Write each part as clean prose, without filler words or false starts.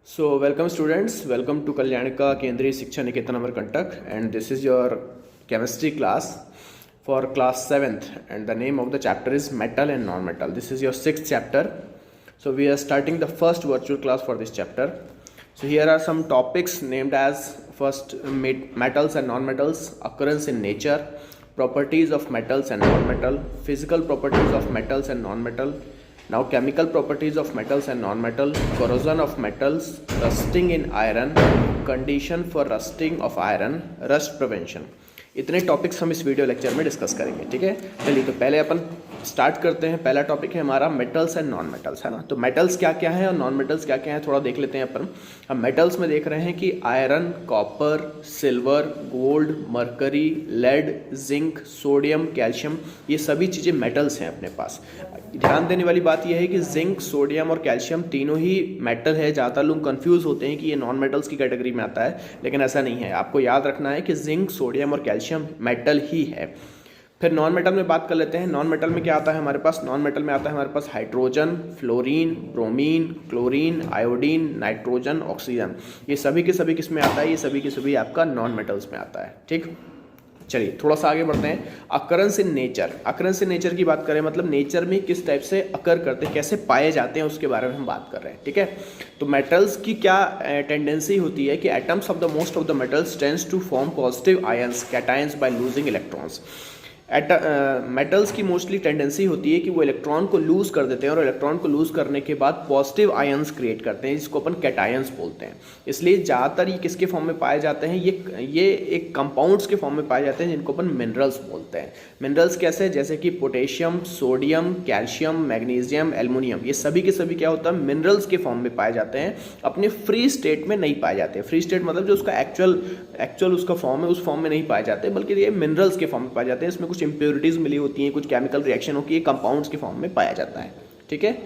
So, welcome students, welcome to Kalyanika Kendriya Shiksha Niketan Amarkantak, and this is your chemistry class for class 7th, and the name of the chapter is metal and non-metal. This is your 6th chapter. So we are starting the first virtual class for this chapter. So here are some topics named as first metals and non-metals, occurrence in nature, properties of metals and non-metal, physical properties of metals and non-metal. Now chemical properties of metals and non-metal, corrosion of metals, rusting in iron, condition for rusting of iron, rust prevention. इतने topics हम इस video lecture में discuss करेंगे, ठीक है। चलिए तो पहले अपन स्टार्ट करते हैं। पहला टॉपिक है हमारा मेटल्स एंड नॉन मेटल्स, है ना। तो मेटल्स क्या क्या है और नॉन मेटल्स क्या क्या है थोड़ा देख लेते हैं अपन। हम मेटल्स में देख रहे हैं कि iron, copper, silver, gold, mercury, lead, zinc, sodium, calcium, ये सभी चीज़ें मेटल्स हैं अपने पास। ध्यान देने वाली बात यह है कि जिंक, सोडियम और कैल्शियम तीनों ही मेटल है। ज़्यादातर लोग कंफ्यूज होते हैं कि ये नॉन मेटल्स की कैटेगरी में आता है, लेकिन ऐसा नहीं है। आपको याद रखना है कि जिंक, सोडियम और कैल्शियम मेटल ही है। फिर नॉन मेटल में बात कर लेते हैं। नॉन मेटल में क्या आता है हमारे पास? नॉन मेटल में आता है हमारे पास hydrogen, fluorine, bromine, chlorine, iodine, nitrogen, oxygen. ये सभी के सभी किस में आता है? ये सभी के सभी आपका नॉन मेटल्स में आता है, ठीक। चलिए थोड़ा सा आगे बढ़ते हैं। Occurrence in nature, occurrence in nature की बात करें मतलब नेचर में किस टाइप से अकर करते हैं, कैसे पाए जाते हैं, उसके बारे में हम बात कर रहे हैं, ठीक है। तो मेटल्स की क्या टेंडेंसी होती है कि atoms of the most of the metals tends to form positive ions cations by losing electrons. Metals की मोस्टली टेंडेंसी होती है कि वो इलेक्ट्रॉन को लूज कर देते हैं और इलेक्ट्रॉन को लूज करने के बाद पॉजिटिव आयंस क्रिएट करते हैं, जिसको अपन कैटायंस बोलते हैं। इसलिए ज़्यादातर ये किसके फॉर्म में पाए जाते हैं? ये एक कंपाउंड्स के फॉर्म में पाए जाते हैं, जिनको अपन मिनरल्स बोलते हैं। मिनरल्स कैसे? जैसे कि potassium, sodium, calcium, magnesium, aluminium, ये सभी के सभी क्या होता है? मिनरल्स के फॉर्म में पाए जाते हैं, अपने फ्री स्टेट में नहीं पाए जाते। फ्री स्टेट मतलब जो उसका एक्चुअल उसका फॉर्म है, उस फॉर्म में नहीं पाए जाते, बल्कि ये मिनरल्स के फॉर्म में पाए जाते हैं। इसमें कुछ इंप्योरिटीज मिली होती हैं, कुछ केमिकल रिएक्शन होती है, कंपाउंड्स के फॉर्म में पाया जाता है, ठीक है।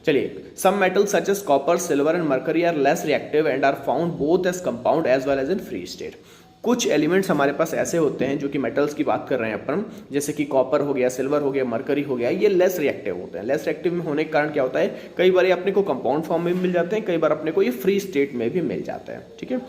चलिए, some metals such as copper, silver and mercury are less reactive and are found both as compound as well as in free state. कुछ एलिमेंट्स हमारे पास ऐसे होते हैं जो कि मेटल्स की बात कर रहे हैं अपन, जैसे कि कॉपर हो गया, सिल्वर हो गया, मरकरी हो गया, ये लेस रिएक्टिव होते हैं। लेस रिएक्टिव में होने के कारण क्या होता है, कई बार अपने को कंपाउंड फॉर्म में भी मिल जाते हैं, कई बार अपने को ये फ्री स्टेट में भी मिल जाते हैं, ठीक है।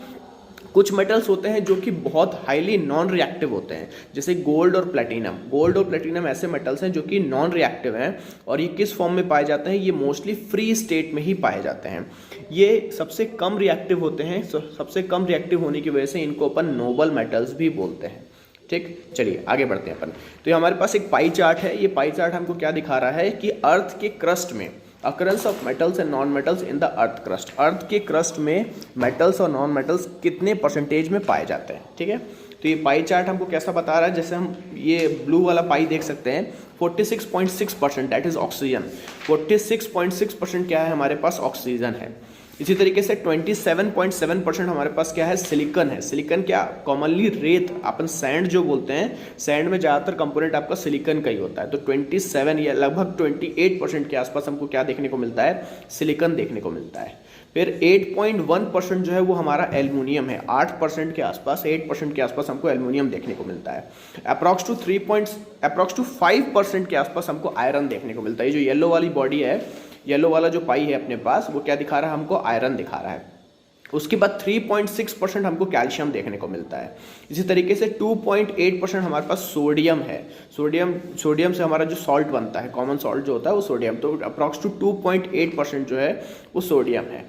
कुछ मेटल्स होते हैं जो कि बहुत हाईली नॉन रिएक्टिव होते हैं, जैसे गोल्ड और प्लेटिनम। गोल्ड और प्लेटिनम ऐसे मेटल्स हैं जो कि नॉन रिएक्टिव हैं, और ये किस फॉर्म में पाए जाते हैं? ये मोस्टली फ्री स्टेट में ही पाए जाते हैं। ये सबसे कम रिएक्टिव होते हैं, सबसे कम रिएक्टिव होने की वजह से इनको अपन नोबल मेटल्स भी बोलते हैं, ठीक। चलिए आगे बढ़ते हैं अपन। तो ये हमारे पास एक पाई चार्ट है। ये पाई चार्ट हमको क्या दिखा रहा है कि अर्थ के क्रस्ट में occurrence of metals and non metals in the earth crust. Earth के क्रस्ट में मेटल्स और नॉन मेटल्स कितने परसेंटेज में पाए जाते हैं, ठीक है। तो ये पाई चार्ट हमको कैसा बता रहा है? जैसे हम ये ब्लू वाला पाई देख सकते हैं, 46.6% दैट इज ऑक्सीजन। 46.6% क्या है हमारे पास? ऑक्सीजन है। इसी तरीके से 27.7% हमारे पास क्या है? सिलिकन है। सिलिकन क्या? कॉमनली रेत, अपन सैंड जो बोलते हैं, सैंड में ज़्यादातर कंपोनेंट आपका सिलिकन का ही होता है। तो 27 या लगभग 28% के आसपास हमको क्या देखने को मिलता है? सिलिकन देखने को मिलता है। फिर 8.1% जो है वो हमारा एल्युमिनियम है। 8% के आसपास, 8% के आसपास हमको एल्युमिनियम देखने को मिलता है। अप्रॉक्स टू 5% के आसपास हमको आयरन देखने को मिलता है। ये जो येलो वाली बॉडी है, येलो वाला जो पाई है अपने पास, वो क्या दिखा रहा है हमको? आयरन दिखा रहा है। उसके बाद 3.6% हमको कैल्शियम देखने को मिलता है। इसी तरीके से 2.8% हमारे पास सोडियम है। सोडियम से हमारा जो सॉल्ट बनता है, कॉमन सॉल्ट जो होता है वो सोडियम, तो अप्रॉक्स टू 2.8% जो है वो सोडियम है।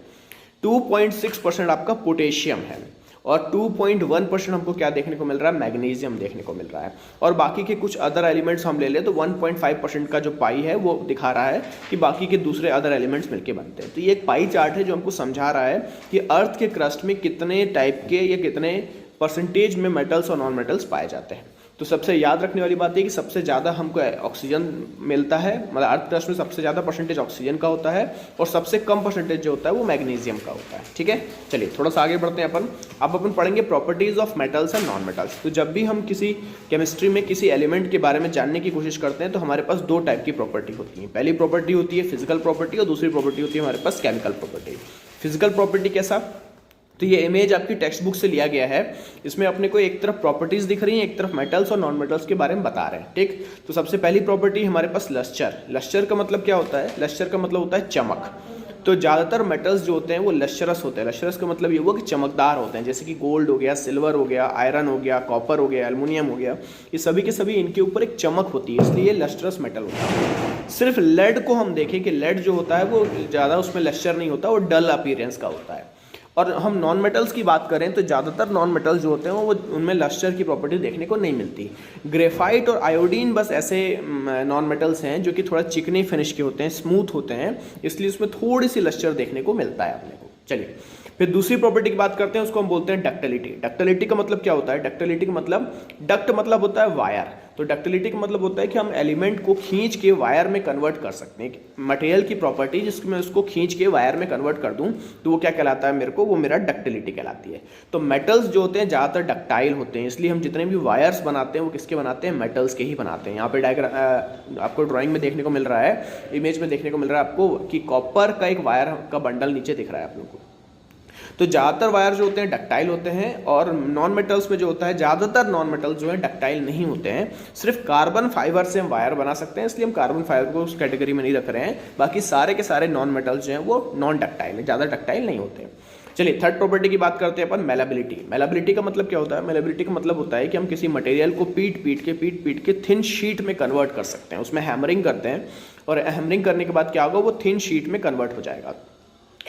2.6% आपका पोटेशियम है, और 2.1% हमको क्या देखने को मिल रहा है? मैग्नीशियम देखने को मिल रहा है। और बाकी के कुछ अदर एलिमेंट्स हम ले लें तो 1.5% का जो पाई है वो दिखा रहा है कि बाकी के दूसरे अदर एलिमेंट्स मिलके बनते हैं। तो ये एक पाई चार्ट है जो हमको समझा रहा है कि अर्थ के क्रस्ट में कितने टाइप के या कितने परसेंटेज में मेटल्स और नॉन मेटल्स पाए जाते हैं। तो सबसे याद रखने वाली बात है कि सबसे ज़्यादा हमको ऑक्सीजन मिलता है, मतलब अर्थ क्रस्ट में सबसे ज़्यादा परसेंटेज ऑक्सीजन का होता है, और सबसे कम परसेंटेज जो होता है वो मैग्नीशियम का होता है, ठीक है। चलिए थोड़ा सा आगे बढ़ते हैं अपन। अब अपन पढ़ेंगे properties of metals and non metals. तो जब भी हम किसी केमिस्ट्री में किसी एलिमेंट के बारे में जानने की कोशिश करते हैं तो हमारे पास दो टाइप की प्रॉपर्टी होती है। पहली प्रॉपर्टी होती है फिजिकल प्रॉपर्टी, और दूसरी प्रॉपर्टी होती है हमारे पास केमिकल प्रॉपर्टी। फिजिकल प्रॉपर्टी कैसा? तो ये इमेज आपकी टेक्स्ट बुक से लिया गया है। इसमें अपने को एक तरफ प्रॉपर्टीज दिख रही हैं, एक तरफ मेटल्स और नॉन मेटल्स के बारे में बता रहे हैं, ठीक। तो सबसे पहली प्रॉपर्टी हमारे पास लस्टर। लस्टर का मतलब क्या होता है? लस्टर का मतलब होता है चमक। तो ज़्यादातर मेटल्स जो होते हैं वो लश्रस होते हैं। लश्रस का मतलब ये हुआ कि चमकदार होते हैं, जैसे कि गोल्ड हो गया, सिल्वर हो गया, आयरन हो गया, कॉपर हो गया, एल्युमिनियम हो गया, ये सभी के सभी इनके ऊपर एक चमक होती है, इसलिए लश्रस मेटल होता है। सिर्फ लेड को हम देखें कि लेड जो होता है वो ज़्यादा उसमें लश्चर नहीं होता, वो डल अपीयरेंस का होता है। और हम नॉन मेटल्स की बात करें तो ज़्यादातर नॉन मेटल्स जो होते हैं वो उनमें लश्चर की प्रॉपर्टी देखने को नहीं मिलती। ग्रेफाइट और आयोडीन बस ऐसे नॉन मेटल्स हैं जो कि थोड़ा चिकनी फिनिश के होते हैं, स्मूथ होते हैं, इसलिए उसमें थोड़ी सी लश्चर देखने को मिलता है अपने को। चलिए फिर दूसरी प्रॉपर्टी की बात करते हैं, उसको हम बोलते हैं डक्टिलिटी। डक्टिलिटी का मतलब क्या होता है? डक्टिलिटी का मतलब, डक्ट मतलब होता है वायर, तो डक्टिलिटी का मतलब होता है कि हम एलिमेंट को खींच के वायर में कन्वर्ट कर सकते हैं। मटेरियल की प्रॉपर्टी जिसको मैं उसको खींच के वायर में कन्वर्ट कर दूं तो वो क्या कहलाता है मेरे को? वो मेरा डक्टिलिटी कहलाती है। तो मेटल्स जो होते हैं ज़्यादातर डक्टाइल होते हैं, इसलिए हम जितने भी वायर्स बनाते हैं वो किसके बनाते हैं? मेटल्स के ही बनाते हैं। यहाँ पे डायग्राम आपको ड्राइंग में देखने को मिल रहा है, इमेज में देखने को मिल रहा है आपको कि कॉपर का एक वायर का बंडल नीचे दिख रहा है आप लोग को। तो ज़्यादातर वायर जो होते हैं डक्टाइल होते हैं, और नॉन मेटल्स में जो होता है ज़्यादातर नॉन मेटल्स जो है डक्टाइल नहीं होते हैं। सिर्फ कार्बन फाइबर से हम वायर बना सकते हैं, इसलिए हम कार्बन फाइबर को उस कैटेगरी में नहीं रख रहे हैं। बाकी सारे के सारे नॉन मेटल्स जो हैं वो नॉन डक्टाइल है, ज़्यादा डक्टाइल नहीं होते। चलिए थर्ड प्रॉपर्टी की बात करते हैं अपन, मेलेबिलिटी। मेलेबिलिटी का मतलब क्या होता है? मेलेबिलिटी का मतलब होता है कि हम किसी मटेरियल को पीट पीट के थिन शीट में कन्वर्ट कर सकते हैं। उसमें हैमरिंग करते हैं और हैमरिंग करने के बाद क्या होगा? वो थिन शीट में कन्वर्ट हो जाएगा।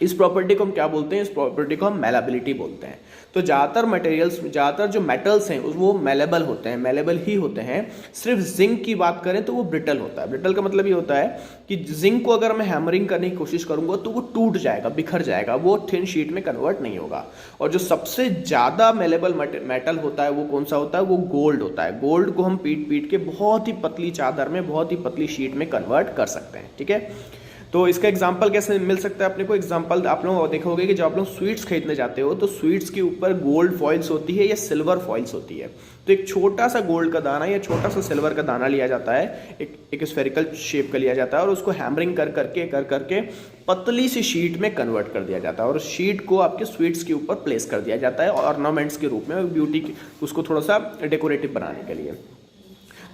इस प्रॉपर्टी को हम क्या बोलते हैं? इस प्रॉपर्टी को हम मेलेबिलिटी बोलते हैं। तो ज़्यादातर मटेरियल्स, ज़्यादातर जो मेटल्स हैं वो मेलेबल होते हैं, मेलेबल ही होते हैं। सिर्फ जिंक की बात करें तो वो ब्रिटल होता है। ब्रिटल का मतलब ये होता है कि जिंक को अगर मैं हैमरिंग करने की कोशिश करूंगा तो वो टूट जाएगा, बिखर जाएगा, वो थिन शीट में कन्वर्ट नहीं होगा। और जो सबसे ज़्यादा मेलेबल मेटल होता है वो कौन सा होता है? वो गोल्ड होता है। गोल्ड को हम पीट के बहुत ही पतली चादर में, बहुत ही पतली शीट में कन्वर्ट कर सकते हैं। ठीक है, तो इसका एग्जाम्पल कैसे मिल सकता है अपने को? एग्जाम्पल आप लोग देखोगे कि जब आप लोग स्वीट्स खरीदने जाते हो तो स्वीट्स के ऊपर गोल्ड फॉइल्स होती है या सिल्वर फॉइल्स होती है। तो एक छोटा सा गोल्ड का दाना या छोटा सा सिल्वर का दाना लिया जाता है, एक स्फेरिकल शेप का लिया जाता है, और उसको हैमरिंग कर करके पतली सी शीट में कन्वर्ट कर दिया जाता है, और शीट को आपके स्वीट्स के ऊपर प्लेस कर दिया जाता है ऑर्नामेंट्स के रूप में, ब्यूटी उसको थोड़ा सा डेकोरेटिव बनाने के लिए।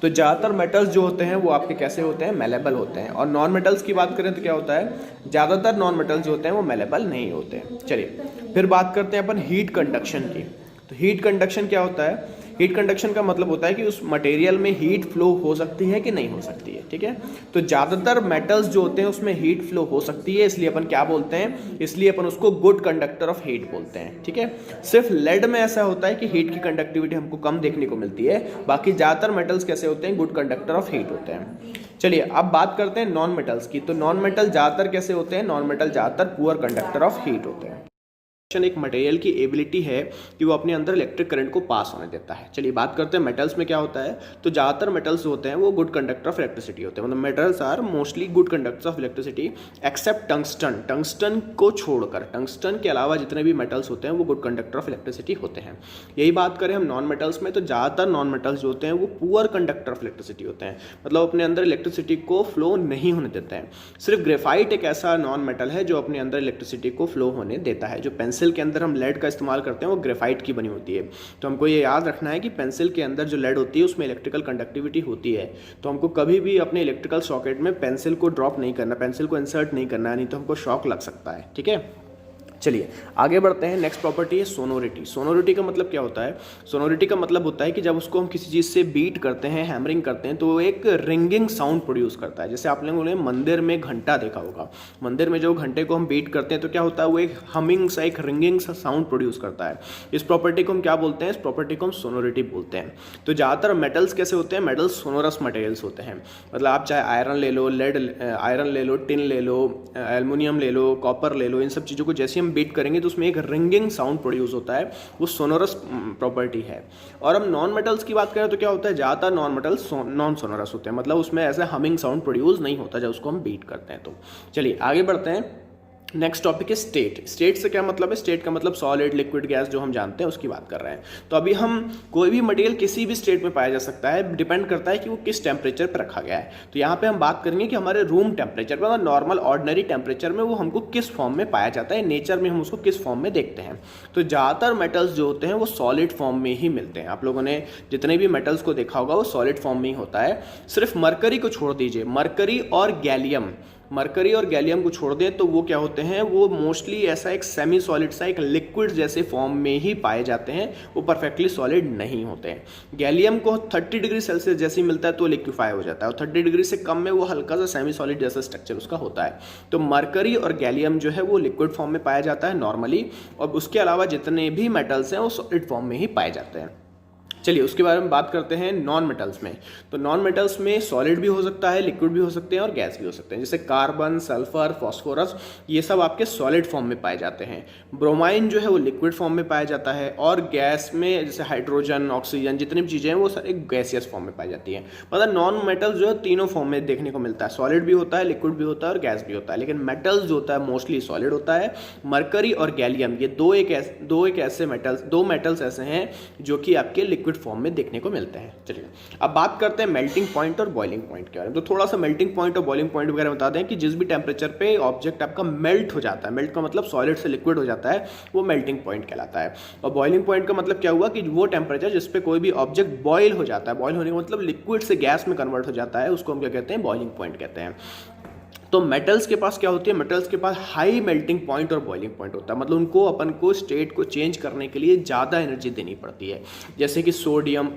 तो ज़्यादातर मेटल्स जो होते हैं वो आपके कैसे होते हैं? मेलेबल होते हैं। और नॉन मेटल्स की बात करें तो क्या होता है? ज़्यादातर नॉन मेटल्स जो होते हैं वो मेलेबल नहीं होते हैं। चलिए फिर बात करते हैं अपन हीट कंडक्शन की। तो हीट कंडक्शन क्या होता है? हीट कंडक्शन का मतलब होता है कि उस मटेरियल में हीट फ्लो हो सकती है कि नहीं हो सकती है। ठीक है, तो ज़्यादातर मेटल्स जो होते हैं उसमें हीट फ्लो हो सकती है, इसलिए अपन क्या बोलते हैं? इसलिए अपन उसको गुड कंडक्टर ऑफ हीट बोलते हैं। ठीक है, सिर्फ लेड में ऐसा होता है कि हीट की कंडक्टिविटी हमको कम देखने को मिलती है, बाकी ज़्यादातर मेटल्स कैसे होते हैं? गुड कंडक्टर ऑफ हीट होते हैं। चलिए अब बात करते हैं नॉन मेटल्स की। तो नॉन मेटल ज़्यादातर कैसे होते हैं? नॉन मेटल ज़्यादातर पुअर कंडक्टर ऑफ हीट होते हैं। एक मटेरियल की एबिलिटी है कि वो अपने अंदर इलेक्ट्रिक करंट को पास होने देता है। चलिए बात करते हैं मेटल्स में क्या होता है। तो ज़्यादातर मेटल्स होते हैं वो गुड कंडक्टर ऑफ इलेक्ट्रिसिटी होते हैं, मतलब metals are mostly good conductors of electricity except tungsten. Tungsten को छोड़कर, टंगस्टन के अलावा जितने भी मेटल्स होते हैं वो गुड कंडक्टर ऑफ इलेक्ट्रिसिटी होते हैं। यही बात करें हम नॉन मेटल्स में, तो ज़्यादातर नॉन मेटल्स जो होते हैं वो पुअर कंडक्टर ऑफ इलेक्ट्रिसिटी होते हैं, मतलब अपने अंदर इलेक्ट्रिसिटी को फ्लो नहीं होने देते हैं। सिर्फ ग्रेफाइट एक ऐसा नॉन मेटल है जो अपने अंदर इलेक्ट्रिसिटी को फ्लो होने देता है। जो पेंसिल के अंदर हम लेड का इस्तेमाल करते हैं वो ग्रेफाइट की बनी होती है। तो हमको ये याद रखना है कि पेंसिल के अंदर जो लेड होती है उसमें इलेक्ट्रिकल कंडक्टिविटी होती है, तो हमको कभी भी अपने इलेक्ट्रिकल सॉकेट में पेंसिल को ड्रॉप नहीं करना, पेंसिल को इंसर्ट नहीं करना है, नहीं तो हमको शॉक लग सकता है। ठीक है, चलिए आगे बढ़ते हैं। नेक्स्ट प्रॉपर्टी है सोनोरिटी। सोनोरिटी का मतलब क्या होता है? सोनोरिटी का मतलब होता है कि जब उसको हम किसी चीज़ से बीट करते हैं, हैमरिंग करते हैं, तो वो एक रिंगिंग साउंड प्रोड्यूस करता है। जैसे आप लोगों ने मंदिर में घंटा देखा होगा, मंदिर में जो घंटे को हम बीट करते हैं तो क्या होता है? वो एक हमिंग सा, एक रिंगिंग सा साउंड प्रोड्यूस करता है। इस प्रॉपर्टी को हम क्या बोलते हैं? इस प्रॉपर्टी को हम सोनोरिटी बोलते हैं। तो ज़्यादातर मेटल्स कैसे होते हैं? मेटल्स सोनोरस मटेरियल्स होते हैं, मतलब आप चाहे आयरन ले लो, आयरन ले लो, टिन ले लो, एल्युमिनियम ले लो, कॉपर ले लो, इन सब चीज़ों को जैसे हम बीट करेंगे तो उसमें एक रिंगिंग साउंड प्रोड्यूस होता है, वो सोनोरस प्रॉपर्टी है। और हम नॉन मेटल्स की बात करें तो क्या होता है? ज़्यादातर नॉन मेटल्स नॉन सोनोरस होते हैं, मतलब उसमें ऐसा हमिंग साउंड प्रोड्यूस नहीं होता जब उसको हम बीट करते हैं। तो चलिए आगे बढ़ते हैं। नेक्स्ट टॉपिक है स्टेट। स्टेट से क्या मतलब है? स्टेट का मतलब सॉलिड, लिक्विड, गैस जो हम जानते हैं उसकी बात कर रहे हैं। तो अभी हम कोई भी मटेरियल किसी भी स्टेट में पाया जा सकता है, डिपेंड करता है कि वो किस टेम्परेचर पर रखा गया है। तो यहाँ पे हम बात करेंगे कि हमारे रूम टेम्परेचर पर, मतलब नॉर्मल ऑर्डिनरी टेम्परेचर में वो हमको किस फॉर्म में पाया जाता है, नेचर में हम उसको किस फॉर्म में देखते हैं। तो ज़्यादातर मेटल्स जो होते हैं वो सॉलिड फॉर्म में ही मिलते हैं। आप लोगों ने जितने भी मेटल्स को देखा होगा वो सॉलिड फॉर्म में ही होता है। सिर्फ मरकरी को छोड़ दीजिए, मरकरी और गैलियम मरकरी और गैलियम को छोड़ दें तो वो क्या होते हैं, वो मोस्टली ऐसा एक सेमी सॉलिड सा एक लिक्विड जैसे फॉर्म में ही पाए जाते हैं, वो परफेक्टली सॉलिड नहीं होते हैं। गैलियम को 30 डिग्री सेल्सियस जैसे ही मिलता है तो लिक्विफाई हो जाता है, और 30 डिग्री से कम में वो हल्का सा सेमी सॉलिड जैसा स्ट्रक्चर उसका होता है। तो मरकरी और गैलियम जो है वो लिक्विड फॉर्म में पाया जाता है नॉर्मली, और उसके अलावा जितने भी मेटल्स हैं वो सॉलिड फॉर्म में ही पाए जाते हैं। चलिए उसके बारे में बात करते हैं नॉन मेटल्स में। तो नॉन मेटल्स में सॉलिड भी हो सकता है, लिक्विड भी हो सकते हैं और गैस भी हो सकते हैं। जैसे कार्बन, सल्फर, फास्फोरस, ये सब आपके सॉलिड फॉर्म में पाए जाते हैं। ब्रोमाइन जो है वो लिक्विड फॉर्म में पाया जाता है, और गैस में जैसे हाइड्रोजन, ऑक्सीजन, जितनी भी चीज़ें हैं वो सारी गैसियस फॉर्म में पाई जाती हैं। मतलब नॉन मेटल्स जो है तीनों फॉर्म में देखने को मिलता है, सॉलिड भी होता है, लिक्विड भी होता है और गैस भी होता है। लेकिन मेटल्स जो होता है मोस्टली सॉलिड होता है। मरकरी और गैलियम ये दो मेटल्स ऐसे हैं जो कि आपके लिक्विड फॉर्म में देखने को मिलते हैं। चलिए अब बात करते हैं मेल्टिंग पॉइंट और बॉइलिंग पॉइंट के बारे में। तो थोड़ा सा मेल्टिंग पॉइंट और बॉइलिंग पॉइंट वगैरह बता दें कि जिस भी टेम्परेचर पे ऑब्जेक्ट आपका मेल्ट हो जाता है, मेल्ट का मतलब सॉलिड से लिक्विड हो जाता है, वो मेल्टिंग पॉइंट कहलाता है। और बॉइलिंग पॉइंट का मतलब क्या हुआ कि वो टेम्परेचर जिस पे कोई भी ऑब्जेक्ट बॉयल हो जाता है, बॉयल होने का मतलब लिक्विड से गैस में कन्वर्ट हो जाता है, उसको हम क्या कहते हैं, बॉइलिंग पॉइंट कहते हैं। तो मेटल्स के पास क्या होती है, मेटल्स के पास हाई मेल्टिंग पॉइंट और बॉइलिंग पॉइंट होता है। मतलब उनको अपन को स्टेट को चेंज करने के लिए ज़्यादा एनर्जी देनी पड़ती है। जैसे कि सोडियम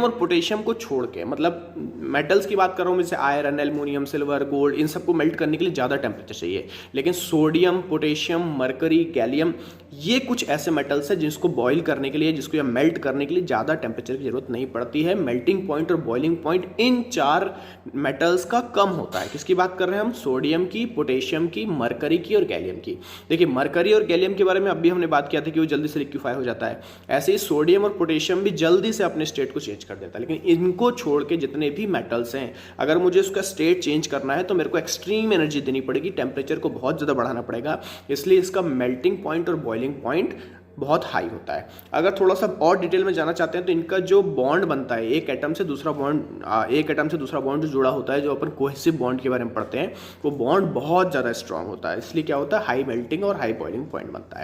और पोटेशियम को छोड़ के, मतलब मेटल्स की बात कर रहा हूँ, जैसे आयरन, एल्युमिनियम, सिल्वर, गोल्ड, इन सबको मेल्ट करने के लिए ज़्यादा टेम्परेचर चाहिए। लेकिन सोडियम, पोटेशियम, मरकरी, गैलियम, ये कुछ ऐसे मेटल्स हैं जिसको बॉयल करने के लिए, जिसको या मेल्ट करने के लिए ज़्यादा टेम्परेचर की जरूरत नहीं पड़ती है। मेल्टिंग पॉइंट और बॉइलिंग पॉइंट इन चार मेटल्स का कम होता है। किसकी बात कर रहे हैं हम, सोडियम की, पोटेशियम की, मरकरी की और गैलियम की। देखिए मरकरी और गैलियम के बारे में अभी हमने बात किया था कि वो जल्दी से लिक्विफाई हो जाता है। ऐसे ही सोडियम और पोटेशियम भी जल्दी से अपने स्टेट को चेंज कर देता है। लेकिन इनको छोड़ के जितने भी मेटल्स हैं, अगर मुझे उसका स्टेट चेंज करना है तो मेरे को एक्सट्रीम एनर्जी देनी पड़ेगी, टेम्परेचर को बहुत ज़्यादा बढ़ाना पड़ेगा। इसलिए इसका मेल्टिंग पॉइंट और बॉइलिंग पॉइंट बहुत हाई होता है। अगर थोड़ा सा और डिटेल में जाना चाहते हैं तो इनका जो बॉन्ड बनता है, एक एटम से दूसरा बॉन्ड जो जुड़ा होता है, जो अपन कोहेसिव बॉन्ड के बारे में पढ़ते हैं, वो बॉन्ड बहुत ज़्यादा स्ट्रांग होता है। इसलिए क्या होता है, हाई मेल्टिंग और हाई बॉइलिंग पॉइंट बनता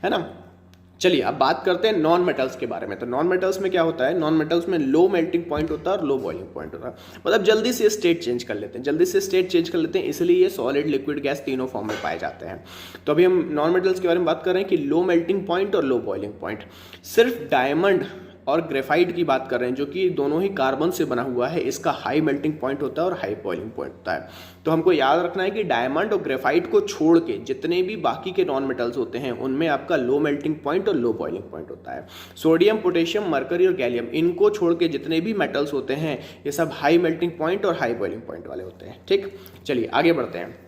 है ना। चलिए अब बात करते हैं नॉन मेटल्स के बारे में। तो नॉन मेटल्स में क्या होता है, नॉन मेटल्स में लो मेल्टिंग पॉइंट होता है और लो बॉइलिंग पॉइंट होता है। मतलब जल्दी से स्टेट चेंज कर लेते हैं, इसलिए ये सॉलिड, लिक्विड, गैस तीनों फॉर्म में पाए जाते हैं। तो अभी हम नॉन मेटल्स के बारे में बात कर रहे हैं कि लो मेल्टिंग पॉइंट और लो बॉइलिंग पॉइंट। सिर्फ डायमंड और ग्रेफाइट की बात कर रहे हैं, जो कि दोनों ही कार्बन से बना हुआ है, इसका हाई मेल्टिंग पॉइंट होता है और हाई बॉइलिंग पॉइंट होता है। तो हमको याद रखना है कि डायमंड और ग्रेफाइट को छोड़ के जितने भी बाकी के नॉन मेटल्स होते हैं, उनमें आपका लो मेल्टिंग पॉइंट और लो बॉइलिंग पॉइंट होता है। सोडियम, पोटेशियम, मरकरी और गैलियम, इनको छोड़ के जितने भी मेटल्स होते हैं, ये सब हाई मेल्टिंग पॉइंट और हाई बॉइलिंग पॉइंट वाले होते हैं। ठीक, चलिए आगे बढ़ते हैं।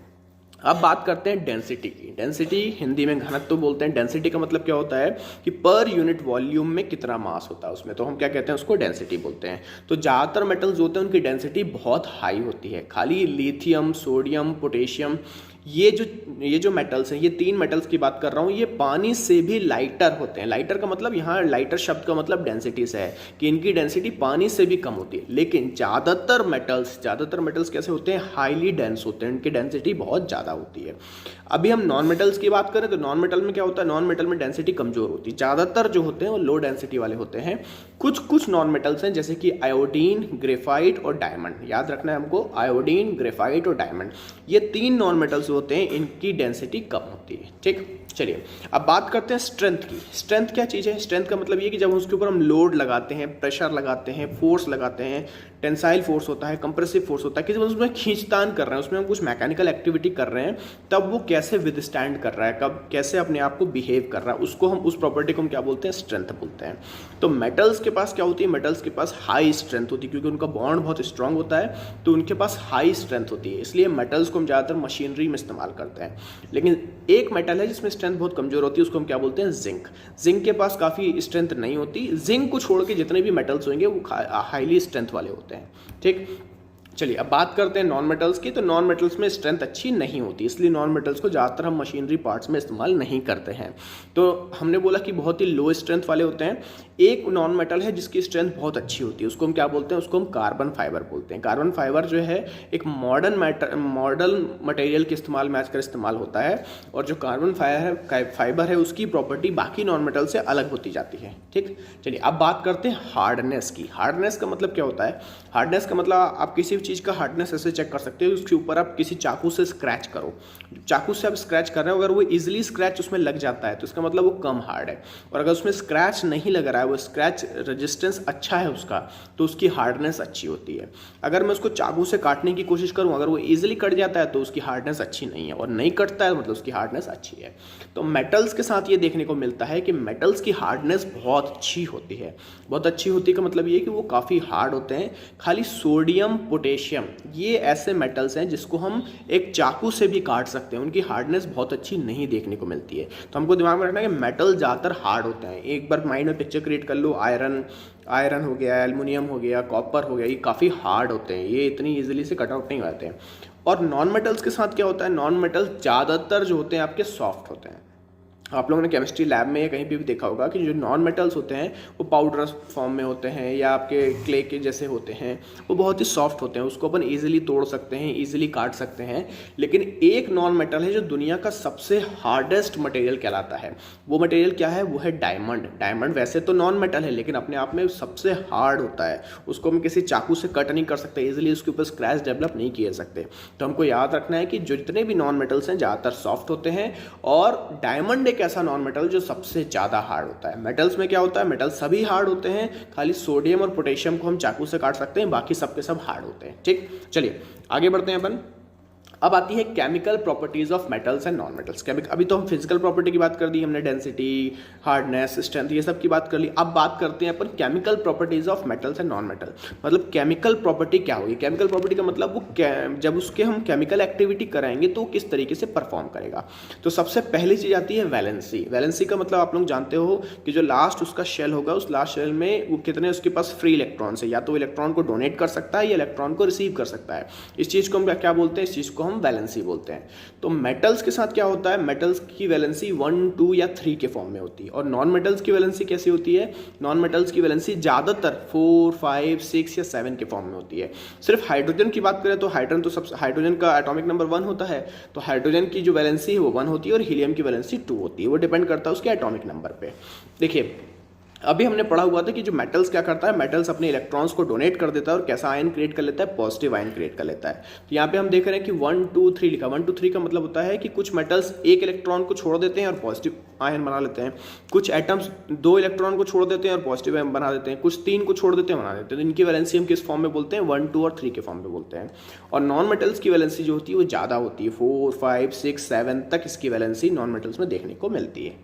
अब बात करते हैं डेंसिटी की। डेंसिटी हिंदी में घनत्व बोलते हैं। डेंसिटी का मतलब क्या होता है कि पर यूनिट वॉल्यूम में कितना मास होता है उसमें, तो हम क्या कहते हैं, उसको डेंसिटी बोलते हैं। तो ज़्यादातर मेटल्स होते हैं उनकी डेंसिटी बहुत हाई होती है। खाली लिथियम, सोडियम, पोटेशियम, ये जो मेटल्स हैं, ये तीन मेटल्स की बात कर रहा हूँ, ये पानी से भी लाइटर होते हैं। लाइटर का मतलब, यहाँ लाइटर शब्द का मतलब डेंसिटी से है कि इनकी डेंसिटी पानी से भी कम होती है। लेकिन ज़्यादातर मेटल्स कैसे होते हैं, हाईली डेंस होते हैं, इनकी डेंसिटी बहुत ज़्यादा होती है। अभी हम नॉन मेटल्स की बात करें तो नॉन मेटल में क्या होता है, नॉन मेटल में डेंसिटी कमजोर होती है। ज़्यादातर जो होते हैं वो लो डेंसिटी वाले होते हैं। कुछ नॉन मेटल्स हैं जैसे कि आयोडीन, ग्रेफाइट और डायमंड। याद रखना है हमको, आयोडीन, ग्रेफाइट और डायमंड, ये तीन नॉन मेटल्स होते हैं, इनकी डेंसिटी कम होती है। ठीक, चलिए अब बात करते हैं स्ट्रेंथ की। स्ट्रेंथ क्या चीज़ है, स्ट्रेंथ का मतलब ये कि जब उसके ऊपर हम लोड लगाते हैं, प्रेशर लगाते हैं, फोर्स लगाते हैं, टेंसाइल फोर्स होता है, कंप्रेसिव फोर्स होता है, किसी उसमें खींचतान कर रहे हैं, उसमें हम कुछ मैकेनिकल एक्टिविटी कर रहे हैं, तब वो कैसे विदस्टैंड कर रहा है, कब कैसे अपने आप को बिहेव कर रहा है, उसको हम, उस प्रॉपर्टी को हम क्या बोलते हैं, स्ट्रेंथ बोलते हैं। तो मेटल्स के पास क्या होती है, मेटल्स के पास हाई स्ट्रेंथ होती है, क्योंकि उनका बॉन्ड बहुत स्ट्रांग होता है, तो उनके पास हाई स्ट्रेंथ होती है। इसलिए मेटल्स को हम ज़्यादातर मशीनरी में इस्तेमाल करते हैं। लेकिन एक मेटल है जिसमें स्ट्रेंथ बहुत कमजोर होती है, उसको हम क्या बोलते हैं, जिंक। जिंक के पास काफ़ी स्ट्रेंथ नहीं होती। जिंक को छोड़ के जितने भी मेटल्स होंगे वो हाईली स्ट्रेंथ वाले होते हैं। ठीक, चलिए अब बात करते हैं नॉन मेटल्स की। तो नॉन मेटल्स में स्ट्रेंथ अच्छी नहीं होती, इसलिए नॉन मेटल्स को ज़्यादातर हम मशीनरी पार्ट्स में इस्तेमाल नहीं करते हैं। तो हमने बोला कि बहुत ही लो स्ट्रेंथ वाले होते हैं। एक नॉन मेटल है जिसकी स्ट्रेंथ बहुत अच्छी होती है, उसको हम क्या बोलते हैं, उसको हम कार्बन फाइबर बोलते हैं। कार्बन फाइबर जो है एक मॉडर्न मटेरियल के इस्तेमाल में आजकल इस्तेमाल होता है, और जो कार्बन फाइबर है उसकी प्रॉपर्टी बाकी नॉन मेटल से अलग होती जाती है। ठीक, चलिए अब बात करते हैं हार्डनेस की। हार्डनेस का मतलब क्या होता है, हार्डनेस का मतलब आप किसी चीज़ का हार्डनेस ऐसे चेक कर सकते हो, उसके ऊपर आप किसी चाकू से स्क्रैच करो, चाकू से आप स्क्रैच कर रहे हो, अगर वो इजीली स्क्रैच उसमें लग जाता है तो इसका मतलब वो कम हार्ड है, और अगर उसमें स्क्रैच नहीं लग रहा है, वो स्क्रैच रेजिस्टेंस अच्छा है उसका, तो उसकी हार्डनेस अच्छी होती है। अगर मैं उसको चाकू से काटने की कोशिश करूँ, अगर वो ईजिली कट जाता है तो उसकी हार्डनेस अच्छी नहीं है, और नहीं कटता है मतलब उसकी हार्डनेस अच्छी है। तो मेटल्स के साथ ये देखने को मिलता है कि मेटल्स की हार्डनेस बहुत अच्छी होती है। बहुत अच्छी होती है का मतलब ये कि वो काफ़ी हार्ड होते हैं। खाली सोडियम, पोटेशियम, ये ऐसे मेटल्स हैं जिसको हम एक चाकू से भी काट सकते हैं, उनकी हार्डनेस बहुत अच्छी नहीं देखने को मिलती है। तो हमको दिमाग में रखना है कि मेटल ज़्यादातर हार्ड होते हैं। एक बार माइंड में पिक्चर क्रिएट कर लो, आयरन हो गया, एल्युमिनियम हो गया, कॉपर हो गया, ये काफ़ी हार्ड होते हैं, ये इतनी ईजिली से कट आउट नहीं होते हैं। और नॉन मेटल्स के साथ क्या होता है, नॉन मेटल्स ज़्यादातर जो होते हैं आपके सॉफ्ट होते हैं। आप लोगों ने केमिस्ट्री लैब में या कहीं भी देखा होगा कि जो नॉन मेटल्स होते हैं वो पाउडर फॉर्म में होते हैं या आपके क्ले के जैसे होते हैं, वो बहुत ही सॉफ्ट होते हैं, उसको अपन इजीली तोड़ सकते हैं, इजीली काट सकते हैं। लेकिन एक नॉन मेटल है जो दुनिया का सबसे हार्डेस्ट मटेरियल कहलाता है। वो मटेरियल क्या है, वो है डायमंड। डायमंड वैसे तो नॉन मेटल है लेकिन अपने आप में सबसे हार्ड होता है, उसको हम किसी चाकू से कट नहीं कर सकते, इजीली उसके ऊपर स्क्रैच डेवलप नहीं किए सकते। तो हमको याद रखना है कि जो जितने भी नॉन मेटल्स हैं ज़्यादातर सॉफ्ट होते हैं, और डायमंड एक ऐसा नॉन मेटल जो सबसे ज़्यादा हार्ड होता है। मेटल्स में क्या होता है, मेटल सभी हार्ड होते हैं, खाली सोडियम और पोटेशियम को हम चाकू से काट सकते हैं, बाकी सबके सब हार्ड होते हैं। ठीक, चलिए आगे बढ़ते हैं अपन। अब आती है chemical properties of metals and non metals. अभी तो हम फिजिकल प्रॉपर्टी की बात कर दी हमने, डेंसिटी, हार्डनेस, स्ट्रेंथ, ये सब की बात कर ली। अब बात करते हैं अपन chemical properties of metals and non metal. मतलब केमिकल प्रॉपर्टी क्या होगी, केमिकल प्रॉपर्टी का मतलब वो जब उसके हम केमिकल एक्टिविटी कराएंगे तो किस तरीके से परफॉर्म करेगा। तो सबसे पहली चीज आती है वैलेंसी। वैलेंसी का मतलब आप लोग जानते हो कि जो लास्ट उसका शेल होगा, उस लास्ट शेल में वो कितने उसके पास फ्री इलेक्ट्रॉन्स है, या तो इलेक्ट्रॉन को डोनेट कर सकता है या इलेक्ट्रॉन को रिसीव कर सकता है। इस चीज को हम क्या बोलते हैं, इस चीज को हम वैलेंसी बोलते हैं। तो मेटल्स के साथ क्या होता है, मेटल्स की वैलेंसी 1, 2 या 3 के फॉर्म में होती है। और नॉन मेटल्स की वैलेंसी कैसी होती है, नॉन मेटल्स की वैलेंसी ज्यादातर 4, 5, 6 या 7 के फॉर्म में होती है। सिर्फ हाइड्रोजन की बात करें तो हाइड्रोजन का एटॉमिक नंबर 1 होता है, तो हाइड्रोजन की जो वैलेंसी है वो 1 होती है, और हीलियम की वैलेंसी 2 होती है। वो डिपेंड करता है उसके एटॉमिक नंबर पे। देखिए अभी हमने पढ़ा हुआ था कि जो मेटल्स क्या करता है, मेटल्स अपने इलेक्ट्रॉन्स को डोनेट कर देता है और कैसा आयन क्रिएट कर लेता है, पॉजिटिव आयन क्रिएट कर लेता है। तो यहाँ पे हम देख रहे हैं कि 1, 2, 3 लिखा। 1, 2, 3 का मतलब होता है कि कुछ मेटल्स एक इलेक्ट्रॉन को छोड़ देते हैं और पॉजिटिव आयन बना लेते हैं, कुछ एटम्स 2 इलेक्ट्रॉन को छोड़ देते हैं और पॉजिटिव आयन बना देते हैं, कुछ 3 को छोड़ देते हैं बना देते हैं। तो इनकी वैलेंसी हम किस फॉर्म में बोलते हैं, 1, 2 और 3 के फॉर्म में बोलते हैं। और नॉन मेटल्स की वैलेंसी जो होती है वो ज़्यादा होती है, 4, 5, 6, 7 तक इसकी वैलेंसी नॉन मेटल्स में देखने को मिलती है।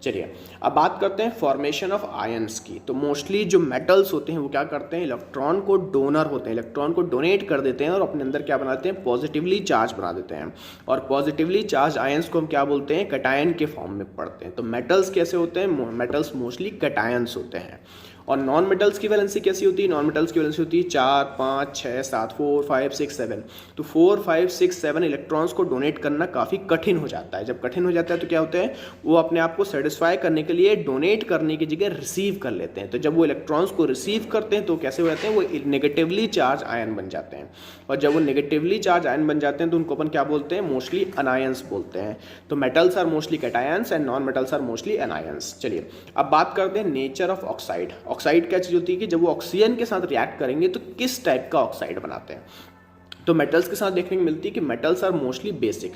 चलिए अब बात करते हैं फॉर्मेशन ऑफ आयंस की। तो मोस्टली जो मेटल्स होते हैं वो क्या करते हैं, इलेक्ट्रॉन को डोनर होते हैं, इलेक्ट्रॉन को डोनेट कर देते हैं और अपने अंदर क्या बनाते हैं, पॉजिटिवली चार्ज बना देते हैं। और पॉजिटिवली चार्ज आयंस को हम क्या बोलते हैं, कैटायन के फॉर्म में पढ़ते हैं। तो मेटल्स कैसे होते हैं, मेटल्स मोस्टली कैटायंस होते हैं। और नॉन मेटल्स की वैलेंसी कैसी होती है, नॉन मेटल्स की वैलेंसी होती है 4, 5, 6, 7, 4, 5, 6, 7। तो 4, 5, 6, 7 इलेक्ट्रॉन्स को डोनेट करना काफ़ी कठिन हो जाता है। जब कठिन हो जाता है तो क्या होता है, वो अपने आप को सेटिस्फाई करने के लिए डोनेट करने की जगह रिसीव कर लेते हैं। तो जब वो इलेक्ट्रॉन्स को रिसीव करते हैं तो कैसे हो जाते हैं, वो नेगेटिवली चार्ज आयन बन जाते हैं। और जब वो नेगेटिवली चार्ज आयन बन जाते हैं तो उनको अपन क्या बोलते हैं, मोस्टली अनायंस बोलते हैं। तो metals are mostly cations and non metals are mostly anions. चलिए अब बात करते हैं नेचर ऑफ ऑक्साइड। ऑक्साइड क्या चीज़ होती है कि जब वो ऑक्सीजन के साथ रिएक्ट करेंगे तो किस टाइप का ऑक्साइड बनाते हैं। तो मेटल्स के साथ देखने को मिलती है कि मेटल्स आर मोस्टली बेसिक।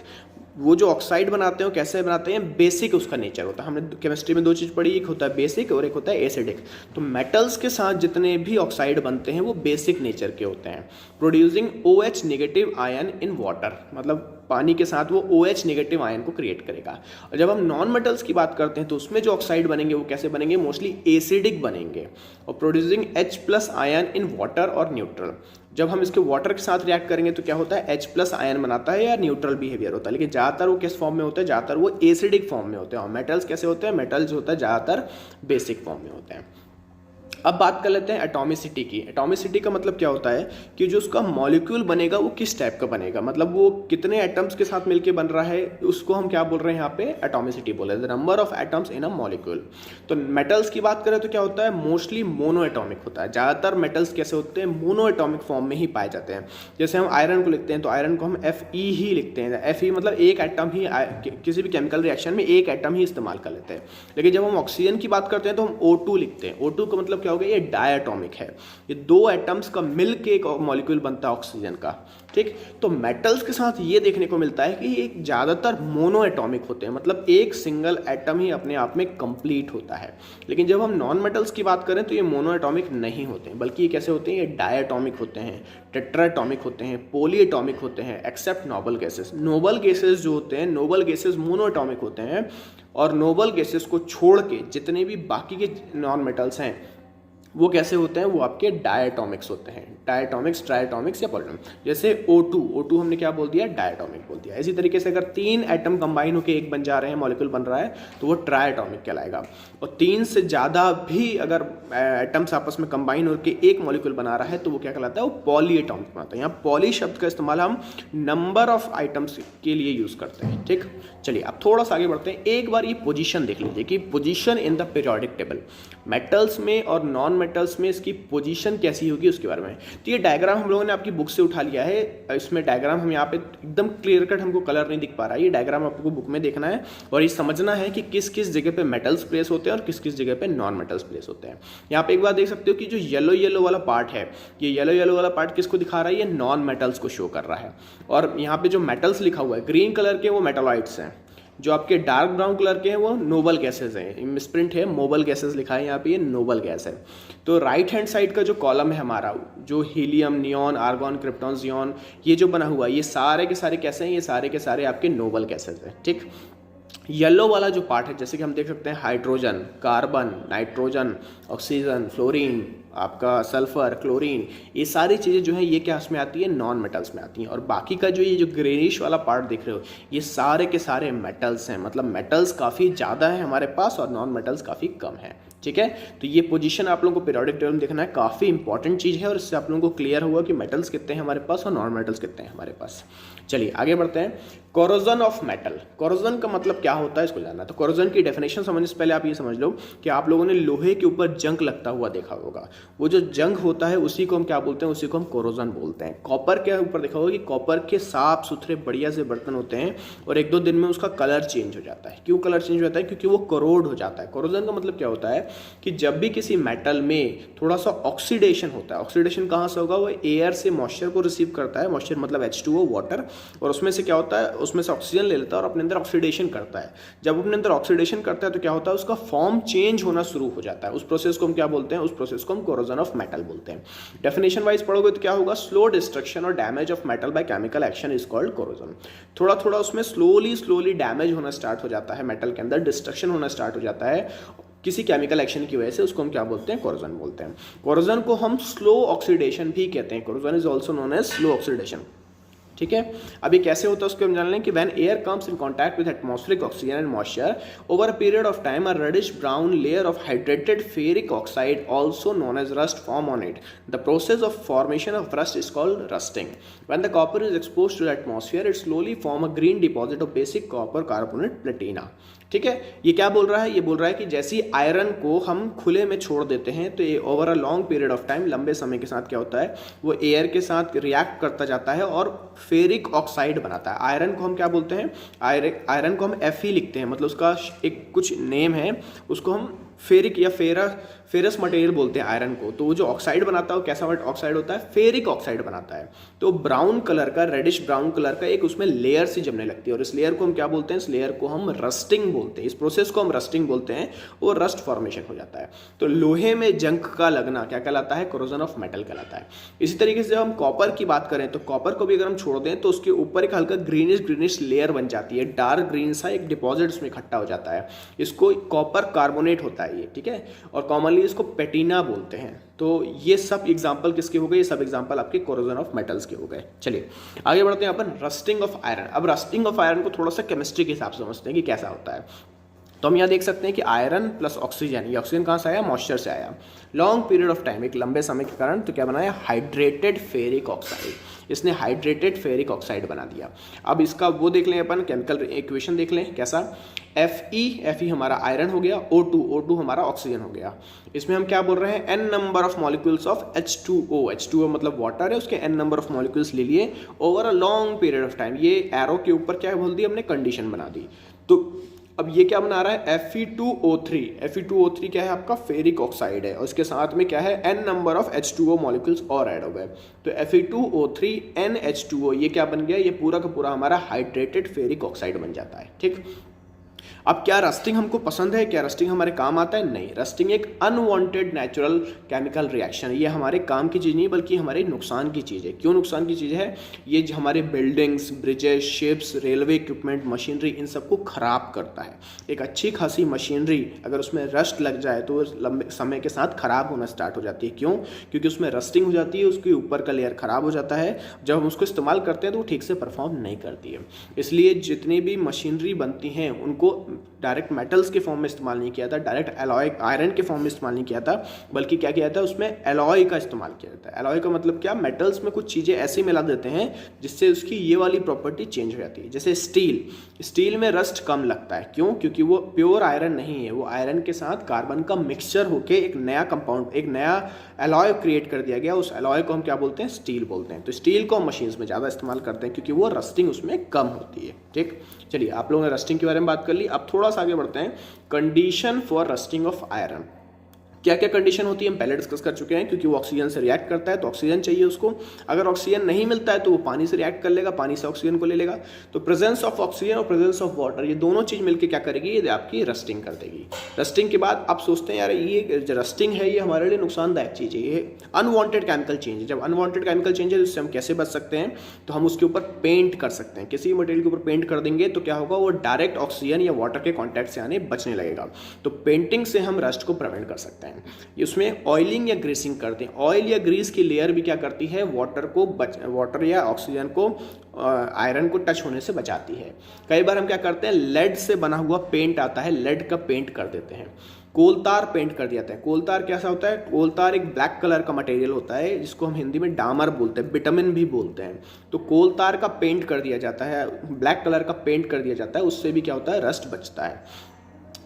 वो जो ऑक्साइड बनाते हैं कैसे बनाते हैं, बेसिक उसका नेचर होता है। हमने केमिस्ट्री में 2 चीज़ पढ़ी, एक होता है बेसिक और एक होता है एसिडिक। तो मेटल्स के साथ जितने भी ऑक्साइड बनते हैं वो बेसिक नेचर के होते हैं। Producing OH negative ion in water, मतलब पानी के साथ वो OH नेगेटिव आयन को क्रिएट करेगा। और जब हम नॉन मेटल्स की बात करते हैं तो उसमें जो ऑक्साइड बनेंगे वो कैसे बनेंगे, मोस्टली एसिडिक बनेंगे। और producing H+ ion in water और न्यूट्रल। जब हम इसके वाटर के साथ रिएक्ट करेंगे तो क्या होता है, H+ आयन बनाता है या न्यूट्रल बिहेवियर होता है। लेकिन ज़्यादातर वो किस फॉर्म में होता है, ज़्यादातर वो एसिडिक फॉर्म में होते हैं। और मेटल्स कैसे होते हैं, मेटल्स होता है ज़्यादातर बेसिक फॉर्म में होते हैं। अब बात कर लेते हैं एटॉमिसिटी की। एटॉमिसिटी का मतलब क्या होता है कि जो उसका मॉलिक्यूल बनेगा वो किस टाइप का बनेगा, मतलब वो कितने एटम्स के साथ मिलके बन रहा है, उसको हम क्या बोल रहे हैं यहाँ पे, एटॉमिसिटी बोल रहे हैं, the number of atoms in a molecule. तो मेटल्स की बात करें तो क्या होता है, मोस्टली मोनो एटॉमिक होता है। ज़्यादातर मेटल्स कैसे होते हैं, मोनो एटॉमिक फॉर्म में ही पाए जाते हैं। जैसे हम आयरन को लिखते हैं तो आयरन को हम Fe ही लिखते हैं। Fe मतलब एक एटम ही, किसी भी केमिकल रिएक्शन में एक एटम ही इस्तेमाल कर लेते हैं। लेकिन जब हम ऑक्सीजन की बात करते हैं तो हम O2 लिखते हैं। O2 का मतलब क्या हो गया, ये डायटॉमिक है, ये दो एटम्स का मिल के एक मॉलिक्यूल बनता है ऑक्सीजन का, ठीक। तो मेटल्स के साथ ये देखने को मिलता है कि ये ज़्यादातर मोनो एटॉमिक होते हैं, मतलब एक सिंगल एटम ही अपने आप में कंप्लीट होता है। लेकिन जब हम नॉन मेटल्स की बात करें तो ये मोनो एटॉमिक नहीं होते हैं, बल्कि ये कैसे होते हैं, ये डायटॉमिक होते हैं, टेट्राटॉमिक होते हैं, पॉली एटॉमिक होते हैं, except noble gases. Noble gases जो होते हैं, नोबल गैसेस मोनो एटॉमिक होते हैं, और नोबल गैसेस को छोड़ के जितने भी बाकी के नॉन मेटल्स हैं वो कैसे होते हैं, वो आपके डायटॉमिक्स होते हैं, डायटॉमिक्स, ट्रायटॉमिक्स या पॉलीटॉमिक्स। जैसे O2 हमने क्या बोल दिया, डायटॉमिक बोल दिया। इसी तरीके से अगर 3 एटम कंबाइन होकर एक बन जा रहे हैं, मॉलिक्यूल बन रहा है, तो वो ट्रायटॉमिक कहलाएगा। और 3 से ज़्यादा भी अगर एटम्स आपस में कंबाइन होकर एक मॉलिक्यूल बना रहा है तो वो क्या कहलाता है, वो पॉली एटॉमिक बनाता है। यहाँ पॉली शब्द का इस्तेमाल हम नंबर ऑफ आइटम्स के लिए यूज़ करते हैं, ठीक। चलिए अब थोड़ा सा आगे बढ़ते हैं। एक बार ये पोजीशन देख लीजिए कि position in the periodic table, metals में और नॉन मेटल्स में इसकी पोजीशन कैसी होगी उसके बारे में। तो ये डायग्राम हम लोगों ने आपकी बुक से उठा लिया है। इसमें डायग्राम हम यहाँ पे एकदम क्लियर कट, हमको कलर नहीं दिख पा रहा है, ये डायग्राम आपको बुक में देखना है और ये समझना है कि किस किस जगह पे मेटल्स प्लेस होते हैं और किस किस जगह पे नॉन मेटल्स प्लेस होते हैं। यहाँ पे एक बात देख सकते हो कि जो येलो येलो वाला पार्ट है, ये येलो येलो वाला पार्ट किसको दिखा रहा है, ये नॉन मेटल्स को शो कर रहा है। और यहाँ पे जो मेटल्स लिखा हुआ है ग्रीन कलर के, वो मेटालॉइड्स हैं। जो आपके डार्क ब्राउन कलर के हैं वो नोबल गैसेज हैं, मिसप्रिंट है, मोबल गैसेज लिखा है यहाँ पे, ये नोबल गैस है। तो राइट हैंड साइड का जो कॉलम है हमारा, जो helium, neon, argon, krypton, Xeon, ये जो बना हुआ है, ये सारे के सारे कैसे हैं, ये सारे के सारे आपके नोबल गैसेज हैं, ठीक। येलो वाला जो पार्ट है, जैसे कि हम देख सकते हैं hydrogen, carbon, nitrogen, oxygen, fluorine, आपका सल्फर, क्लोरीन, ये सारी चीज़ें जो है ये क्या इसमें आती है, नॉन मेटल्स में आती हैं। और बाकी का जो ये जो ग्रेनिश वाला पार्ट देख रहे हो, ये सारे के सारे मेटल्स हैं, मतलब मेटल्स काफ़ी ज़्यादा है हमारे पास और नॉन मेटल्स काफ़ी कम है, ठीक है। तो ये पोजीशन आप लोगों को पीरियोडिक टेबल में देखना है, काफ़ी इंपॉर्टेंट चीज़ है और इससे आप लोगों को क्लियर हुआ कि मेटल्स कितने हैं हमारे पास और नॉन मेटल्स कितने हैं हमारे पास। चलिए आगे बढ़ते हैं। कोरोजन ऑफ मेटल, कोरोजन का मतलब क्या होता है इसको जानना। तो कोरोजन की डेफिनेशन समझने से पहले आप ये समझ लो कि आप लोगों ने लोहे के ऊपर जंग लगता हुआ देखा होगा, वो जो जंग होता है उसी को हम क्या बोलते हैं, उसी को हम कोरोजन बोलते हैं। कॉपर के ऊपर देखा होगा कि कॉपर के साफ सुथरे बढ़िया से बर्तन होते हैं और 1-2 दिन में उसका कलर चेंज हो जाता है। क्यों कलर चेंज हो जाता है, क्योंकि वो करोड हो जाता है। कोरोजन का मतलब क्या होता है कि जब भी किसी मेटल में थोड़ा सा ऑक्सीडेशन होता है, ऑक्सीडेशन कहाँ से होगा, वो एयर से मॉइस्चर को रिसीव करता है, मॉइस्चर मतलब H2O वाटर, और उसमें से क्या होता है, उसमें से ऑक्सीजन ले लेता है और अपने अंदर ऑक्सीडेशन करता है। जब अपने अंदर ऑक्सीडेशन करता है तो क्या होता है, उसका फॉर्म चेंज होना शुरू हो जाता है। उस प्रोसेस को हम क्या बोलते हैं, उस प्रोसेस को हम कोरोजन ऑफ मेटल बोलते हैं। डेफिनेशन वाइज पढ़ोगे तो क्या होगा, स्लो डिस्ट्रक्शन और damage of metal by chemical action is called corrosion. थोड़ा थोड़ा उसमें स्लोली डैमेज होना स्टार्ट हो जाता है, मेटल के अंदर डिस्ट्रक्शन होना स्टार्ट हो जाता है किसी केमिकल एक्शन की वजह से, उसको हम क्या बोलते हैं, कोरोजन बोलते हैं। कोरोजन को हम स्लो ऑक्सीडेशन भी कहते हैं, corrosion is also known as slow oxidation, ठीक है। अभी कैसे होता है उसको हम जान लें कि when air comes in contact with atmospheric oxygen and moisture over a period of time a reddish brown layer of hydrated ferric oxide also known as rust form on it. The process of formation of rust is called rusting. When the copper is exposed to the atmosphere it slowly form a green deposit of basic copper carbonate platina, ठीक है। ये क्या बोल रहा है, ये बोल रहा है कि जैसे आयरन को हम खुले में छोड़ देते हैं तो ये over a long period of time, लंबे समय के साथ क्या होता है, वो एयर के साथ रिएक्ट करता जाता है और फेरिक ऑक्साइड बनाता है। आयरन को हम क्या बोलते हैं, आयरन को हम Fe लिखते हैं, मतलब उसका एक कुछ नेम है, उसको हम फेरिक या फेरस मटेरियल बोलते हैं आयरन को। तो वो जो ऑक्साइड बनाता है वो कैसा ऑक्साइड होता है, फेरिक ऑक्साइड बनाता है। तो ब्राउन कलर का, रेडिश ब्राउन कलर का एक उसमें लेयर सी जमने लगती है और इस लेयर को हम क्या बोलते हैं, इस लेयर को हम रस्टिंग बोलते हैं। इस प्रोसेस को हम रस्टिंग बोलते हैं, वो रस्ट फॉर्मेशन हो जाता है। तो लोहे में जंग का लगना क्या कहलाता है, कोरोजन ऑफ मेटल कहलाता है। इसी तरीके से जब हम कॉपर की बात करें तो कॉपर को भी अगर हम छोड़ दें तो उसके ऊपर एक हल्का ग्रीनिश लेयर बन जाती है, डार्क ग्रीन सा एक डिपॉजिट उसमें इकट्ठा हो जाता है, इसको कॉपर कार्बोनेट होता है ये, ठीक है। और कॉमनली इसको पेटिना बोलते हैं। तो ये सब एग्जांपल किसके हो गए, ये सब एग्जांपल आपके कोरोजन ऑफ मेटल्स के हो गए। चलिए आगे बढ़ते हैं अपन रस्टिंग ऑफ आयरन। अब रस्टिंग ऑफ आयरन को थोड़ा सा केमिस्ट्री के हिसाब से समझते हैं कि कैसा होता है। तो हम यहाँ देख सकते हैं कि आयरन प्लस ऑक्सीजन, ये ऑक्सीजन कहाँ से आया, मॉइस्चर से आया, लॉन्ग पीरियड ऑफ टाइम, एक लंबे समय के कारण तो क्या बनाया, हाइड्रेटेड फेरिक ऑक्साइड। इसने हाइड्रेटेड फेरिक ऑक्साइड बना दिया। अब इसका वो देख लें अपन, केमिकल इक्वेशन देख लें कैसा, Fe हमारा आयरन हो गया, O2 हमारा ऑक्सीजन हो गया। इसमें हम क्या बोल रहे हैं, n number of molecules of H2O मतलब वाटर है, उसके n नंबर ऑफ मॉलिक्यूल्स ले लिए over a long period of time. ये एरो के ऊपर क्या बोल दी हमने, कंडीशन बना दी। तो अब ये क्या बना रहा है, Fe2O3। Fe2O3 क्या है आपका, फेरिक ऑक्साइड है, और उसके साथ में क्या है, n number of H2O molecules और ऐड हो गए, तो Fe2O3 NH2O ये क्या बन गया, ये पूरा का पूरा हमारा हाइड्रेटेड फेरिक ऑक्साइड बन जाता है। ठीक, अब क्या रस्टिंग हमको पसंद है, क्या रस्टिंग हमारे काम आता है? नहीं, रस्टिंग एक अनवांटेड नेचुरल केमिकल रिएक्शन है, ये हमारे काम की चीज़ नहीं बल्कि हमारे नुकसान की चीज़ है। क्यों नुकसान की चीज़ है? ये जो हमारे buildings, bridges, ships, railway equipment, machinery, इन सबको ख़राब करता है। एक अच्छी खासी मशीनरी अगर उसमें रस्ट लग जाए तो लंबे समय के साथ ख़राब होना स्टार्ट हो जाती है। क्यों? क्योंकि उसमें रस्टिंग हो जाती है, उसके ऊपर का लेयर ख़राब हो जाता है, जब हम उसको इस्तेमाल करते हैं तो वो ठीक से परफॉर्म नहीं करती है। इसलिए जितनी भी मशीनरी बनती हैं उनको डायरेक्ट मेटल्स के फॉर्म में इस्तेमाल नहीं किया था, डायरेक्ट एलॉय आयरन के फॉर्म में इस्तेमाल नहीं किया था, बल्कि क्या किया था, उसमें एलॉय का इस्तेमाल किया जाता है। एलॉय का मतलब क्या, मेटल्स में कुछ चीज़ें ऐसी मिला देते हैं जिससे उसकी ये वाली प्रॉपर्टी चेंज हो जाती है। जैसे स्टील में रस्ट कम लगता है। क्यों? क्योंकि वो प्योर आयरन नहीं है, वो आयरन के साथ कार्बन का मिक्सचर होकर एक नया कंपाउंड, एक नया एलॉय क्रिएट कर दिया गया। उस एलॉय को हम क्या बोलते हैं, स्टील बोलते हैं। तो स्टील को हम मशीन्स में ज़्यादा इस्तेमाल करते हैं क्योंकि वो रस्टिंग उसमें कम होती है। ठीक, चलिए आप लोगों ने रस्टिंग के बारे में बात कर ली, अब थोड़ा सा आगे बढ़ते हैं। Condition for rusting of iron, क्या क्या कंडीशन होती है हम पहले डिस्कस कर चुके हैं। क्योंकि वो ऑक्सीजन से रिएक्ट करता है तो ऑक्सीजन चाहिए उसको, अगर ऑक्सीजन नहीं मिलता है तो वो पानी से रिएक्ट कर लेगा, पानी से ऑक्सीजन को ले लेगा। तो प्रेजेंस ऑफ ऑक्सीजन और प्रेजेंस ऑफ वाटर, ये दोनों चीज़ मिलकर क्या करेगी, ये आपकी रस्टिंग कर देगी। रस्टिंग के बाद आप सोचते हैं यार ये जो रस्टिंग है ये हमारे लिए नुकसानदायक चीज़ है, ये अनवांटेड केमिकल चेंज है। जब अनवांटेड केमिकल चेंज है उससे हम कैसे बच सकते हैं, तो हम उसके ऊपर पेंट कर सकते हैं। किसी मटेरियल के ऊपर पेंट कर देंगे तो क्या होगा, वो डायरेक्ट ऑक्सीजन या वाटर के कॉन्टैक्ट से आने बचने लगेगा। तो पेंटिंग से हम रस्ट को प्रिवेंट कर सकते हैं। उसमें ऑयलिंग या ग्रीसिंग करते हैं। ऑयल या ग्रीस की लेयर भी क्या करती है, वाटर या ऑक्सीजन को आयरन को टच होने से बचाती है। कई बार हम क्या करते हैं, लेड से बना हुआ पेंट आता है, लेड का पेंट कर देते हैं। कोलतार पेंट कर दिया जाता है। कोलतार कैसा होता है, कोलतार एक ब्लैक कलर का मटेरियल होता है जिसको हम हिंदी में डामर बोलते हैं, विटामिन भी बोलते हैं। तो कोलतार का पेंट कर दिया जाता है, ब्लैक कलर का पेंट कर दिया जाता है, उससे भी क्या होता है, रस्ट बचता है।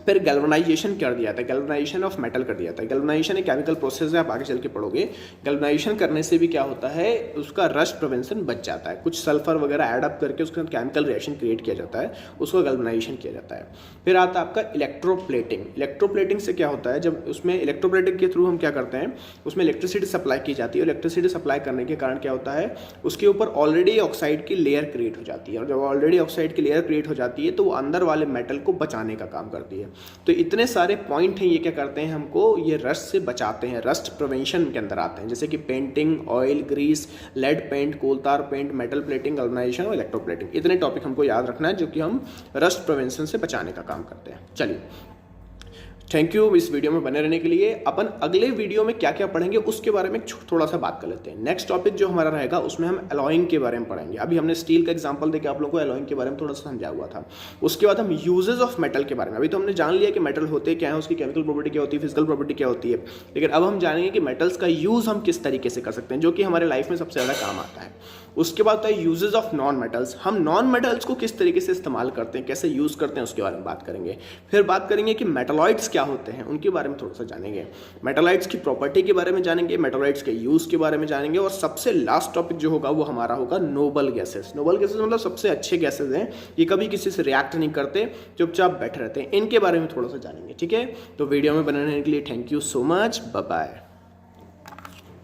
फिर गैल्वनाइजेशन कर दिया जाता है, गैल्वनाइजेशन ऑफ मेटल कर दिया जाता है। गैल्वनाइजेशन एक केमिकल प्रोसेस है, आप आगे चल के पढ़ोगे। गैल्वनाइजेशन करने से भी क्या होता है, उसका रस्ट प्रिवेंशन बच जाता है। कुछ सल्फर वगैरह ऐड अप करके उसके साथ केमिकल रिएक्शन क्रिएट किया जाता है, उसको गैल्वनाइजेशन किया जाता है। फिर आता है आपका इलेक्ट्रोप्लेटिंग। इलेक्ट्रोप्लेटिंग से क्या होता है, जब उसमें इलेक्ट्रोप्लेटिंग के थ्रू हम क्या करते हैं, उसमें इलेक्ट्रिसिटी सप्लाई की जाती है। इलेक्ट्रिसिटी सप्लाई करने के कारण क्या होता है, उसके ऊपर ऑलरेडी ऑक्साइड की लेयर क्रिएट हो जाती है, और जब ऑलरेडी ऑक्साइड की लेयर क्रिएट हो जाती है तो वो अंदर वाले मेटल को बचाने का काम करती है। तो इतने सारे पॉइंट हैं, ये क्या करते हैं, हमको ये रस्ट से बचाते हैं, रस्ट प्रिवेंशन के अंदर आते हैं। जैसे कि painting, oil, grease, lead paint, coal tar paint, metal plating, galvanisation और इलेक्ट्रोप्लेटिंग, इतने टॉपिक हमको याद रखना है जो कि हम रस्ट प्रिवेंशन से बचाने का काम करते हैं। चलिए, थैंक यू इस वीडियो में बने रहने के लिए। अपन अगले वीडियो में क्या क्या पढ़ेंगे उसके बारे में थोड़ा सा बात कर लेते हैं। नेक्स्ट टॉपिक जो हमारा रहेगा उसमें हम एलॉइंग के बारे में पढ़ेंगे। अभी हमने स्टील का एग्जांपल देके आप लोगों को एलॉइंग के बारे में थोड़ा सा समझा हुआ था। उसके बाद हम यूजेस ऑफ मेटल के बारे में, अभी तो हमने जान लिया कि मेटल होते क्या है, उसकी केमिकल प्रॉपर्टी क्या होती है, फिजिकल प्रॉपर्टी क्या होती है, लेकिन अब हम जानेंगे कि मेटल्स का यूज हम किस तरीके से कर सकते हैं जो कि हमारे लाइफ में सबसे ज़्यादा काम आता है। उसके बाद होता है यूजेस ऑफ नॉन मेटल्स, हम नॉन मेटल्स को किस तरीके से इस्तेमाल करते हैं, कैसे यूज करते हैं, उसके बारे में बात करेंगे। फिर बात करेंगे कि मेटलॉइड्स क्या होते हैं, उनके बारे में थोड़ा सा जानेंगे। मेटलॉइड्स की प्रॉपर्टी के बारे में जानेंगे, मेटलॉइड्स के यूज के बारे में जानेंगे, और सबसे लास्ट टॉपिक जो होगा वो हमारा होगा नोबल गैसेस। नोबल गैसेस मतलब सबसे अच्छे गैसेस हैं, ये कभी किसी से रिएक्ट नहीं करते, चुपचाप बैठे रहते हैं, इनके बारे में थोड़ा सा जानेंगे। ठीक है, तो वीडियो में बने रहने के लिए thank you so much, bye bye.